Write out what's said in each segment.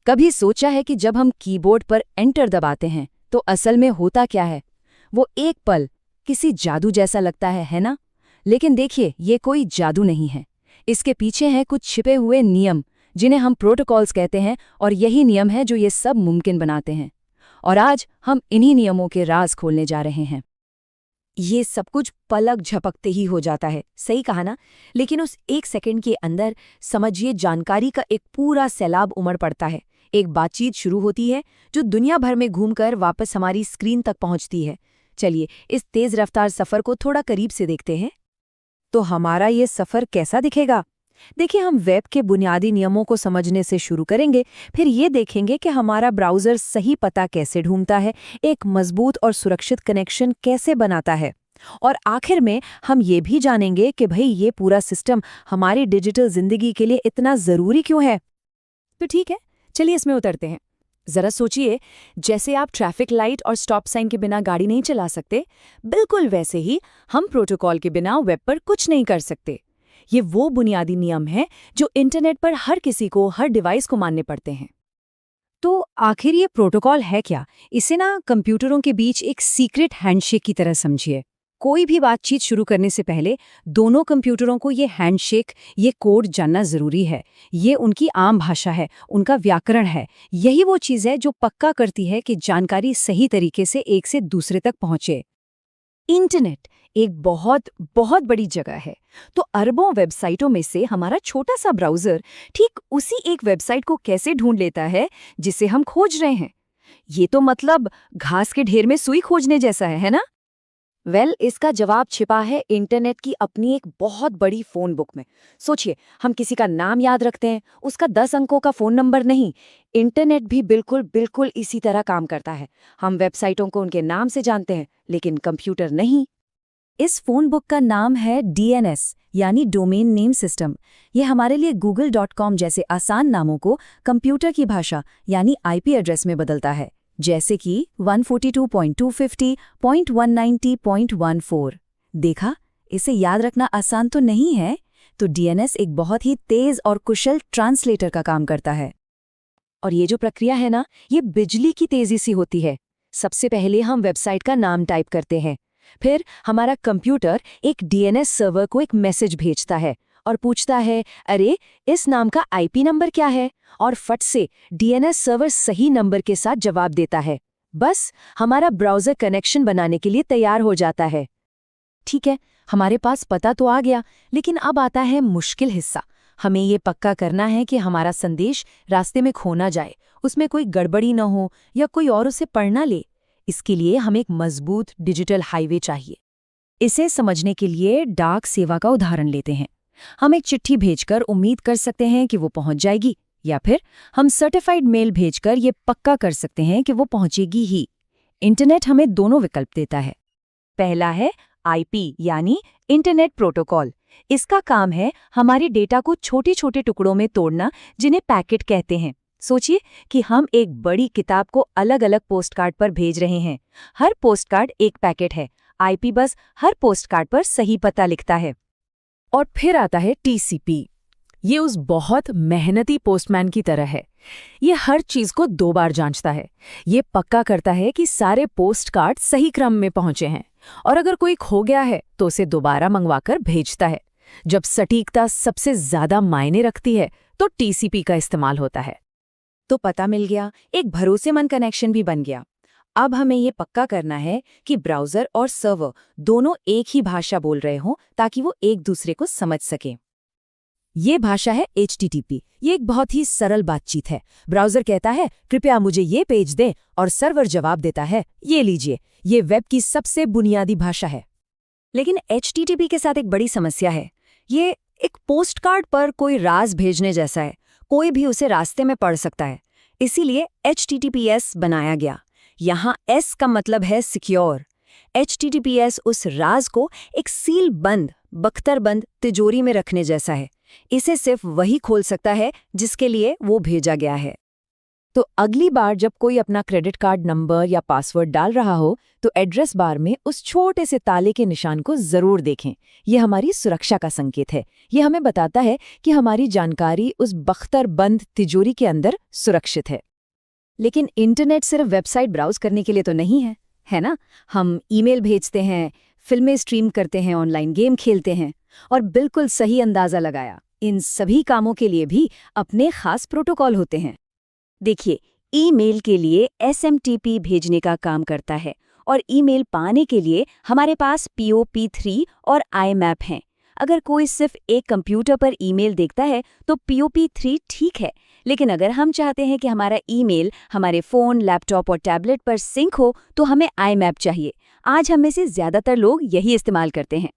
कभी सोचा है कि जब हम कीबोर्ड पर एंटर दबाते हैं तो असल में होता क्या है? वो एक पल किसी जादू जैसा लगता है ना? लेकिन देखिए, ये कोई जादू नहीं है। इसके पीछे हैं कुछ छिपे हुए नियम जिन्हें हम प्रोटोकॉल्स कहते हैं, और यही नियम है जो ये सब मुमकिन बनाते हैं। और आज हम इन्हीं नियमों के राज खोलने जा रहे हैं। ये सब कुछ पलक झपकते ही हो जाता है, सही कहा ना? लेकिन उस एक सेकंड के अंदर समझिए जानकारी का एक पूरा सैलाब उमड़ पड़ता है। एक बातचीत शुरू होती है जो दुनिया भर में घूमकर वापस हमारी स्क्रीन तक पहुंचती है। चलिए इस तेज रफ्तार सफर को थोड़ा करीब से देखते हैं। तो हमारा ये सफर कैसा दिखेगा? देखिए, हम वेब के बुनियादी नियमों को समझने से शुरू करेंगे, फिर ये देखेंगे कि हमारा ब्राउज़र सही पता कैसे ढूंढता है, एक मजबूत और सुरक्षित कनेक्शन कैसे बनाता है, और आखिर में हम ये भी जानेंगे कि भाई ये पूरा सिस्टम हमारी डिजिटल जिंदगी के लिए इतना ज़रूरी क्यों है। तो ठीक है, चलिए इसमें उतरते हैं। ज़रा सोचिए, जैसे आप ट्रैफिक लाइट और स्टॉप साइन के बिना गाड़ी नहीं चला सकते, बिल्कुल वैसे ही हम प्रोटोकॉल के बिना वेब पर कुछ नहीं कर सकते। ये वो बुनियादी नियम हैं जो इंटरनेट पर हर किसी को, हर डिवाइस को मानने पड़ते हैं। तो आखिर ये प्रोटोकॉल है क्या? इसे ना कंप्यूटरों के बीच एक सीक्रेट हैंडशेक की तरह समझिए। कोई भी बातचीत शुरू करने से पहले दोनों कंप्यूटरों को ये हैंडशेक, ये कोड जानना जरूरी है। ये उनकी आम भाषा है, उनका व्याकरण है। यही वो चीज़ है जो पक्का करती है कि जानकारी सही तरीके से एक से दूसरे तक पहुंचे। इंटरनेट एक बहुत बहुत बड़ी जगह है, तो अरबों वेबसाइटों में से हमारा छोटा सा ब्राउज़र ठीक उसी एक वेबसाइट को कैसे ढूंढ लेता है जिसे हम खोज रहे हैं? ये तो मतलब घास के ढेर में सुई खोजने जैसा है ना? इसका जवाब छिपा है इंटरनेट की अपनी एक बहुत बड़ी फ़ोन बुक में। सोचिए, हम किसी का नाम याद रखते हैं, उसका 10 अंकों का फ़ोन नंबर नहीं। इंटरनेट भी बिल्कुल बिल्कुल इसी तरह काम करता है। हम वेबसाइटों को उनके नाम से जानते हैं, लेकिन कंप्यूटर नहीं। इस फ़ोन बुक का नाम है डीएनएस, यानी डोमेन नेम सिस्टम। ये हमारे लिए google.com जैसे आसान नामों को कंप्यूटर की भाषा यानी आईपी एड्रेस में बदलता है, जैसे कि 142.250.190.14। देखा, इसे याद रखना आसान तो नहीं है। तो डीएनएस एक बहुत ही तेज और कुशल ट्रांसलेटर का काम करता है। और ये जो प्रक्रिया है ना, ये बिजली की तेजी से होती है। सबसे पहले हम वेबसाइट का नाम टाइप करते हैं, फिर हमारा कंप्यूटर एक डीएनएस सर्वर को एक मैसेज भेजता है और पूछता है, अरे इस नाम का आईपी नंबर क्या है? और फट से डीएनएस सर्वर सही नंबर के साथ जवाब देता है। बस हमारा ब्राउज़र कनेक्शन बनाने के लिए तैयार हो जाता है। ठीक है, हमारे पास पता तो आ गया, लेकिन अब आता है मुश्किल हिस्सा। हमें ये पक्का करना है कि हमारा संदेश रास्ते में खो ना जाए, उसमें कोई गड़बड़ी न हो या कोई और उसे पढ़ ना ले। इसके लिए हमें एक मजबूत डिजिटल हाईवे चाहिए। इसे समझने के लिए डाक सेवा का उदाहरण लेते हैं। हम एक चिट्ठी भेजकर उम्मीद कर सकते हैं कि वो पहुंच जाएगी, या फिर हम सर्टिफाइड मेल भेजकर ये पक्का कर सकते हैं कि वो पहुंचेगी ही। इंटरनेट हमें दोनों विकल्प देता है। पहला है आईपी यानी इंटरनेट प्रोटोकॉल। इसका काम है हमारे डेटा को छोटे छोटे टुकड़ों में तोड़ना, जिन्हें पैकेट कहते हैं। सोचिए कि हम एक बड़ी किताब को अलग अलग पोस्टकार्ड पर भेज रहे हैं। हर पोस्टकार्ड एक पैकेट है। आईपी बस हर पोस्टकार्ड पर सही पता लिखता है। और फिर आता है टीसीपी। ये उस बहुत मेहनती पोस्टमैन की तरह है। ये हर चीज को 2 बार जांचता है। ये पक्का करता है कि सारे पोस्टकार्ड सही क्रम में पहुंचे हैं, और अगर कोई खो गया है तो उसे दोबारा मंगवाकर भेजता है। जब सटीकता सबसे ज्यादा मायने रखती है तो टीसीपी का इस्तेमाल होता है। तो पता मिल गया, एक भरोसेमंद कनेक्शन भी बन गया। अब हमें ये पक्का करना है कि ब्राउज़र और सर्वर दोनों एक ही भाषा बोल रहे हों, ताकि वो एक दूसरे को समझ सकें। ये भाषा है HTTP। ये एक बहुत ही सरल बातचीत है। ब्राउज़र कहता है, कृपया मुझे ये पेज दें, और सर्वर जवाब देता है, ये लीजिए। ये वेब की सबसे बुनियादी भाषा है। लेकिन HTTP के साथ एक बड़ी समस्या है। ये एक पोस्टकार्ड पर कोई राज भेजने जैसा है। कोई भी उसे रास्ते में पढ़ सकता है। इसीलिए HTTPS बनाया गया। यहाँ S का मतलब है सिक्योर। HTTPS उस राज को एक सील बंद, बख्तरबंद तिजोरी में रखने जैसा है। इसे सिर्फ वही खोल सकता है जिसके लिए वो भेजा गया है। तो अगली बार जब कोई अपना क्रेडिट कार्ड नंबर या पासवर्ड डाल रहा हो तो एड्रेस बार में उस छोटे से ताले के निशान को जरूर देखें। ये हमारी सुरक्षा का संकेत है। ये हमें बताता है कि हमारी जानकारी उस बख्तर बंद तिजोरी के अंदर सुरक्षित है। लेकिन इंटरनेट सिर्फ वेबसाइट ब्राउज करने के लिए तो नहीं है, है ना? हम ईमेल भेजते हैं, फिल्में स्ट्रीम करते हैं, ऑनलाइन गेम खेलते हैं। और बिल्कुल सही अंदाजा लगाया, इन सभी कामों के लिए भी अपने खास प्रोटोकॉल होते हैं। देखिए, ईमेल के लिए SMTP भेजने का काम करता है और ईमेल पाने के लिए हमारे पास POP3 और IMAP हैं। अगर कोई सिर्फ एक कंप्यूटर पर ईमेल देखता है तो POP3 ठीक है, लेकिन अगर हम चाहते हैं कि हमारा ईमेल हमारे फ़ोन, लैपटॉप और टैबलेट पर सिंक हो तो हमें IMAP चाहिए। आज हम में से ज़्यादातर लोग यही इस्तेमाल करते हैं।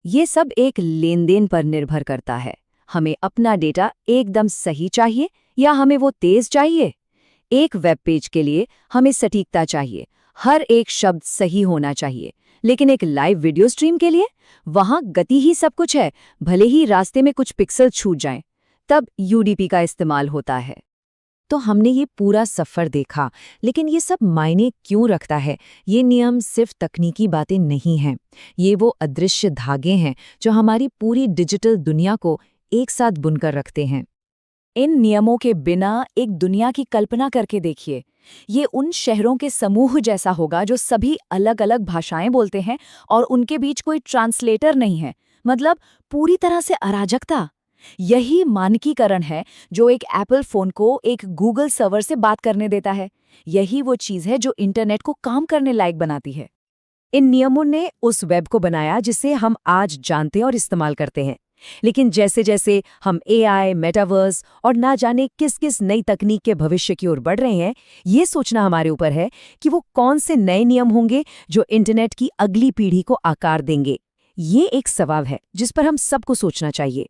ये सब एक लेनदेन पर निर्भर करता है। हमें अपना डेटा एकदम सही चाहिए या हमें वो तेज चाहिए? एक वेब पेज के लिए हमें सटीकता चाहिए, हर एक शब्द सही होना चाहिए। लेकिन एक लाइव वीडियो स्ट्रीम के लिए वहां गति ही सब कुछ है, भले ही रास्ते में कुछ पिक्सल छूट जाएं। तब UDP का इस्तेमाल होता है। तो हमने ये पूरा सफ़र देखा, लेकिन ये सब मायने क्यों रखता है? ये नियम सिर्फ तकनीकी बातें नहीं हैं। ये वो अदृश्य धागे हैं जो हमारी पूरी डिजिटल दुनिया को एक साथ बुनकर रखते हैं। इन नियमों के बिना एक दुनिया की कल्पना करके देखिए। ये उन शहरों के समूह जैसा होगा जो सभी अलग-अलग भाषाएं बोलते हैं और उनके बीच कोई ट्रांसलेटर नहीं है। मतलब पूरी तरह से अराजकता। यही मानकीकरण है जो एक एप्पल फ़ोन को एक गूगल सर्वर से बात करने देता है। यही वो चीज़ है जो इंटरनेट को काम करने लायक बनाती है। इन नियमों ने उस वेब को बनाया जिसे हम आज जानते और इस्तेमाल करते हैं। लेकिन जैसे जैसे हम AI, मेटावर्स और ना जाने किस किस नई तकनीक के भविष्य की ओर बढ़ रहे हैं, ये सोचना हमारे ऊपर है कि वो कौन से नए नियम होंगे जो इंटरनेट की अगली पीढ़ी को आकार देंगे। ये एक सवाल है जिस पर हम सबको सोचना चाहिए।